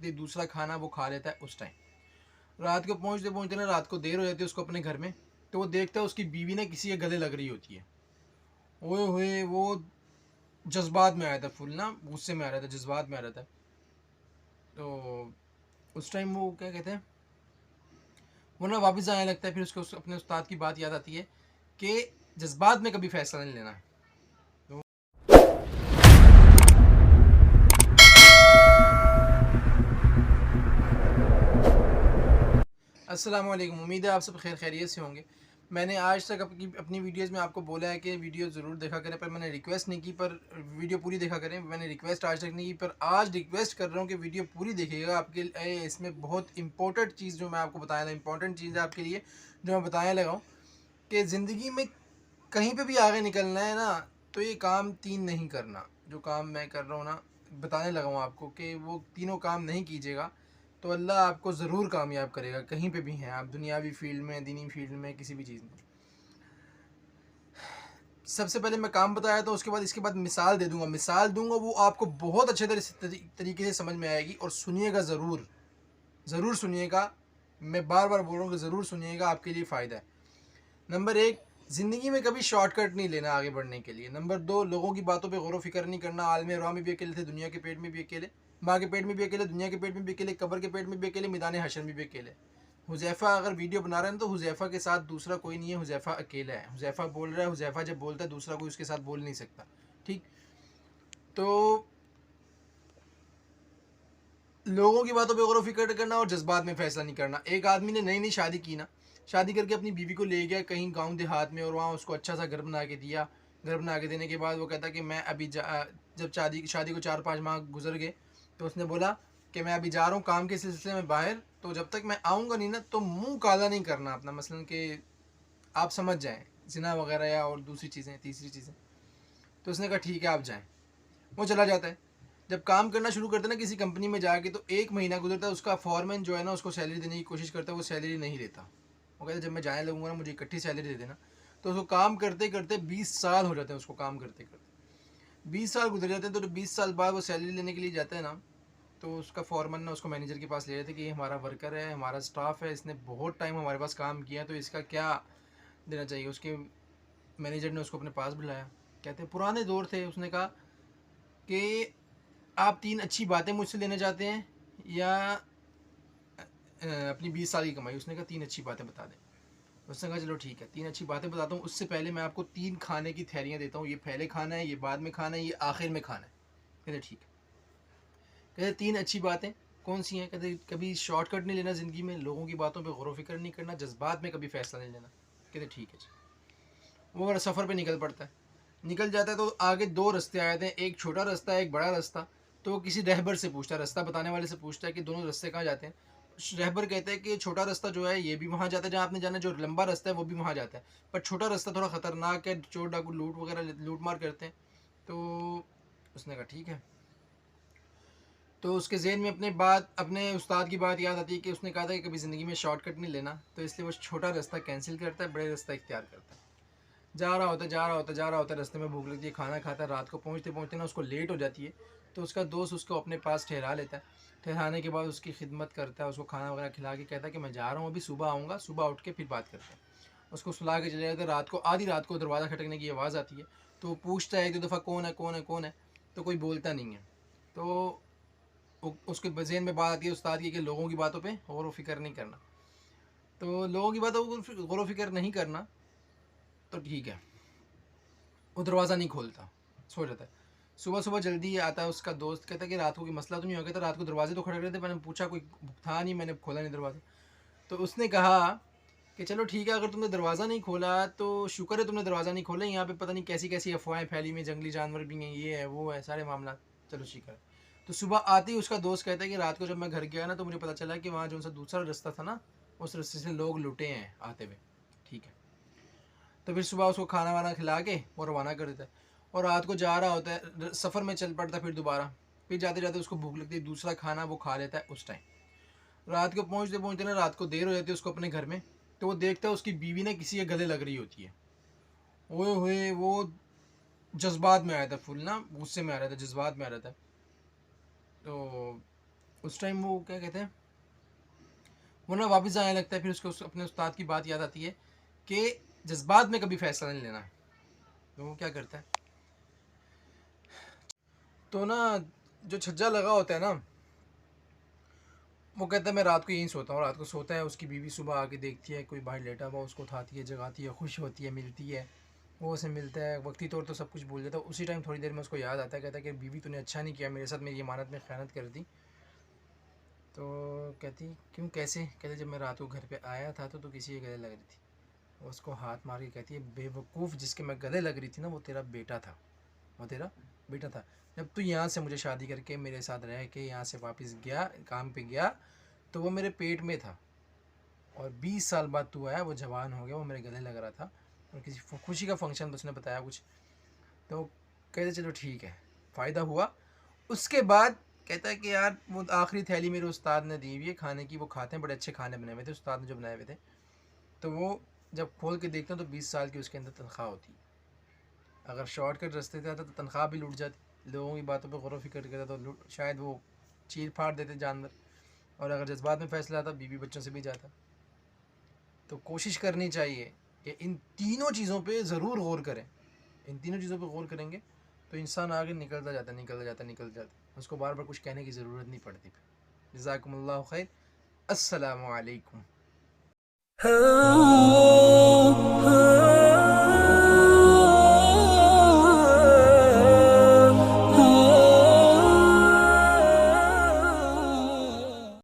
दूसरा खाना वो खा लेता है उस टाइम। रात को पहुँचते पहुँचते ना रात को देर हो जाती है उसको अपने घर में, तो वो देखता है उसकी बीवी ना किसी के गले लग रही होती है। ओए होए वो जज्बात में आया था, फुल ना गुस्से में आ रहा था, जज्बात में आ रहा था। तो उस टाइम वो क्या कहते हैं, वो ना वापस आने लगता है। फिर उसको अपने उस्ताद की बात याद आती है कि जज्बात में कभी फैसला नहीं लेना। तो अस्सलाम वालेकुम, उम्मीद है आप सब खैर खैरियत से होंगे। मैंने आज तक अपनी वीडियोज़ में आपको बोला है कि वीडियो ज़रूर देखा करें, पर मैंने रिक्वेस्ट नहीं की, पर वीडियो पूरी देखा करें। मैंने रिक्वेस्ट आज तक नहीं की, पर आज रिक्वेस्ट कर रहा हूँ कि वीडियो पूरी देखिएगा। आपके लिए इसमें बहुत इंपॉर्टेंट चीज़ जो मैं आपको बताया था, इंपॉर्टेंट चीज़ है आपके लिए जो मैं बताने लगा हूँ कि ज़िंदगी में कहीं पे भी आगे निकलना है ना, तो ये काम 3 नहीं करना। जो काम मैं कर रहा हूँ ना, बताने लगा हूँ आपको कि वो तीनों काम नहीं कीजिएगा तो अल्लाह आपको ज़रूर कामयाब करेगा, कहीं पे भी हैं आप, दुनियावी फील्ड में, दीनी फील्ड में, किसी भी चीज़ में। सबसे पहले मैं काम बताया तो उसके बाद इसके बाद मिसाल दे दूंगा, मिसाल दूंगा, वो आपको बहुत अच्छे तरीके से समझ में आएगी। और सुनिएगा ज़रूर, ज़रूर सुनिएगा, मैं बार बार बोल रहा हूँ कि ज़रूर सुनिएगा, आपके लिए फ़ायदा है। नंबर 1, ज़िंदगी में कभी शॉर्टकट नहीं लेना आगे बढ़ने के लिए। नंबर 2, लोगों की बातों पे गौर व फिक्र नहीं करना। आलम रुआ में भी अकेले थे, दुनिया के पेट में भी अकेले, माँ के पेट में भी अकेले, दुनिया के पेट में भी अकेले, कब्र के पेट में भी अकेले, मैदान हशर में भी अकेले। हुज़ैफ़ा अगर वीडियो बना रहे हैं तो हुज़ैफ़ा के साथ दूसरा कोई नहीं है, हुज़ैफ़ा अकेला है। हुज़ैफ़ा बोल रहा है, हुज़ैफ़ा जब बोलता है दूसरा कोई उसके साथ बोल नहीं सकता। ठीक, तो लोगों की बातों पे गौर व फिक्र करना और जज्बात में फ़ैसला नहीं करना। एक आदमी ने नई नई शादी की ना, शादी करके अपनी बीवी को ले गया कहीं गांव देहात में, और वहाँ उसको अच्छा सा घर बना के दिया। घर बना के देने के बाद वो कहता कि मैं अभी जब शादी को 4-5 माह गुजर गए तो उसने बोला कि मैं अभी जा रहा हूँ काम के सिलसिले में बाहर, तो जब तक मैं आऊँगा नहीं ना तो मुंह काला नहीं करना अपना, मसलन कि आप समझ जाएँ, ज़िना वगैरह या और दूसरी चीज़ें, तीसरी चीज़ें। तो उसने कहा ठीक है आप जाएँ। वो चला जाता है। जब काम करना शुरू करता है ना किसी कंपनी में जाके, तो 1 महीना गुजरता है, उसका फॉरमैन जो है ना उसको सैलरी देने की कोशिश करता है, वो सैलरी नहीं देता। वो कहता है जब मैं जाने लगूंगा ना मुझे इकट्ठी सैलरी दे देना। तो उसको काम करते करते 20 साल हो जाते हैं, उसको काम करते करते 20 साल गुजर जाते हैं। तो 20 साल बाद वो सैलरी लेने के लिए जाता है ना, तो उसका फॉरमैन ना उसको मैनेजर के पास ले जाते कि ये हमारा वर्कर है, हमारा स्टाफ है, इसने बहुत टाइम हमारे पास काम किया, तो इसका क्या देना चाहिए। उसके मैनेजर ने उसको अपने पास बुलाया, कहते हैं पुराने दौर थे, उसने कहा कि आप 3 अच्छी बातें मुझसे लेना चाहते हैं या अपनी 20 साल की कमाई। उसने कहा 3 अच्छी बातें बता दें। उसने कहा चलो ठीक है 3 अच्छी बातें बताता हूँ, उससे पहले मैं आपको 3 खाने की थैलियाँ देता हूँ, ये पहले खाना है, ये बाद में खाना है, ये आखिर में खाना है। कहते ठीक है। कहते 3 अच्छी बातें कौन सी हैं। कहते कभी शॉर्टकट नहीं लेना ज़िंदगी में, लोगों की बातों पर गौर व फिक्र नहीं करना, जज्बात में कभी फ़ैसला नहीं लेना। कहते ठीक है जी। वो सफ़र पर निकल पड़ता है, निकल जाता है। तो आगे 2 रास्ते आ जाते हैं, एक छोटा रास्ता है, एक बड़ा रास्ता। तो वो किसी रहबर से पूछता है, रास्ता बताने वाले से पूछता है कि दोनों रास्ते कहाँ जाते हैं। रहबर कहता है कि छोटा रास्ता जो है ये भी वहाँ जाता है जहाँ आपने जाना है, जो लंबा रास्ता है वो भी वहाँ जाता है, पर छोटा रास्ता थोड़ा ख़तरनाक है, चोर डाकू लूट वगैरह लूट मार करते हैं। तो उसने कहा ठीक है। तो उसके जहन में अपने उस्ताद की बात याद आती है कि उसने कहा था कि कभी ज़िंदगी में शॉर्टकट नहीं लेना, तो इसलिए वो छोटा रास्ता कैंसिल करता है, बड़े रास्ता इख्तियार करता है। जा रहा होता है, जा रहा होता है, जा रहा होता है, रास्ते में भूख लगती है, खाना खाता है। रात को पहुँचते पहुँचते ना उसको लेट हो जाती है, तो उसका दोस्त उसको अपने पास ठहरा लेता है। ठहराने के बाद उसकी खिदमत करता है, उसको खाना वगैरह खिला के कहता है कि मैं जा रहा हूँ, अभी सुबह आऊँगा, सुबह उठ के फिर बात करते हैं। उसको सुला के चले जाते हैं। रात को आधी रात को दरवाज़ा खटकने की आवाज़ आती है, तो वो पूछता है 1-2 दफ़ा कौन है, कौन है, कौन है, तो कोई बोलता नहीं है। तो उसके जहन में बात आती है उस्ताद की कि लोगों की बातों पे गौर व फिक्र नहीं करना। तो लोगों की बातों को गौर व फिक्र नहीं करना, तो ठीक है। वो दरवाज़ा नहीं खोलता, सो जाता है। सुबह सुबह जल्दी आता है उसका दोस्त, कहता है कि रात को कोई मसला तो नहीं हो गया था, रात को दरवाजे तो खड़क रहे थे, मैंने पूछा कोई था नहीं, मैंने खोला नहीं दरवाज़ा। तो उसने कहा कि चलो ठीक है, अगर तुमने दरवाज़ा नहीं खोला तो शुक्र है तुमने दरवाज़ा नहीं खोला, यहाँ पे पता नहीं कैसी कैसी अफवाहें फैली हुई, जंगली जानवर भी हैं, ये है वो है, सारे मामला। चलो शुक्र है। तो सुबह आते ही उसका दोस्त कहता है कि रात को जब मैं घर गया ना तो मुझे पता चला कि वहाँ जो सा दूसरा रास्ता था ना, उस रास्ते से लोग लुटे हैं आते हुए। ठीक है। तो फिर सुबह उसको खाना वाना खिला के वो रवाना कर देता है, और रात को जा रहा होता है, सफ़र में चल पड़ता है फिर दोबारा। फिर जाते जाते उसको भूख लगती है, दूसरा खाना वो खा लेता है उस टाइम। रात को पहुँचते पहुँचते ना रात को देर हो जाती है उसको अपने घर में, तो वो देखता है उसकी बीवी ना किसी के गले लग रही होती है। ओए होए वो जज्बात में आया था, फुल ना गुस्से में आ रहा था, जज्बात में आ रहा था। तो उस टाइम वो क्या कहते हैं, वो ना वापस आने लगता है, फिर उसको अपने उस्ताद की बात याद आती है कि जज्बात में कभी फ़ैसला नहीं लेना। तो वो क्या करता है, तो ना जो छज्जा लगा होता है ना, वो कहता है मैं रात को यहीं सोता हूँ। रात को सोता है, उसकी बीवी सुबह आके देखती है कोई बाहर लेटा हुआ, उसको उठाती है, जगाती है, खुश होती है, मिलती है, वो उसे मिलता है, वक्ती तौर तो सब कुछ भूल जाता है। उसी टाइम थोड़ी देर में उसको याद आता है, कहता है कि बीवी तूने अच्छा नहीं किया मेरे साथ, मेरी अमानत में ख़यानत कर दी। तो कहती क्यों, कैसे? कहते जब मैं रात को घर पे आया था तो तू किसी के गले लग रही थी। वो उसको हाथ मार के कहती है बेवकूफ़, जिसके मैं गले लग रही थी ना वो तेरा बेटा था, वो तेरा बेटा था। जब तू यहाँ से मुझे शादी करके मेरे साथ रह के यहाँ से वापस गया, काम पे गया, तो वो मेरे पेट में था, और 20 साल बाद तू आया, वो जवान हो गया, वो मेरे गले लग रहा था, और किसी खुशी का फंक्शन उसने बताया कुछ। तो कहते चलो ठीक है, फ़ायदा हुआ। उसके बाद कहता है कि यार वो आखिरी थैली मेरे उस्ताद ने दी हुई है खाने की, वो खाते हैं, बड़े अच्छे खाने बने हुए थे उस्ताद ने जो बनाए हुए थे। तो वो जब खोल के देखता हूँ तो 20 साल की उसके अंदर तनख्वाह होती। अगर शॉर्टकट रास्ते से आता तो तनख्वाह भी लूट जाती, लोगों की बातों पर गौर व फिक्र करता तो शायद वो चीर फाड़ देते जानवर, और अगर जज्बात में फ़ैसला आता बीवी बच्चों से भी जाता। तो कोशिश करनी चाहिए कि इन तीनों चीज़ों पे ज़रूर गौर करें। इन तीनों चीज़ों पे गौर करेंगे तो इंसान आगे निकलता जाता, निकलता जाता, निकलता जाता, उसको बार बार कुछ कहने की ज़रूरत नहीं पड़ती। जज़ाकुमुल्लाहु खैर। अस्सलामु अलैकुम।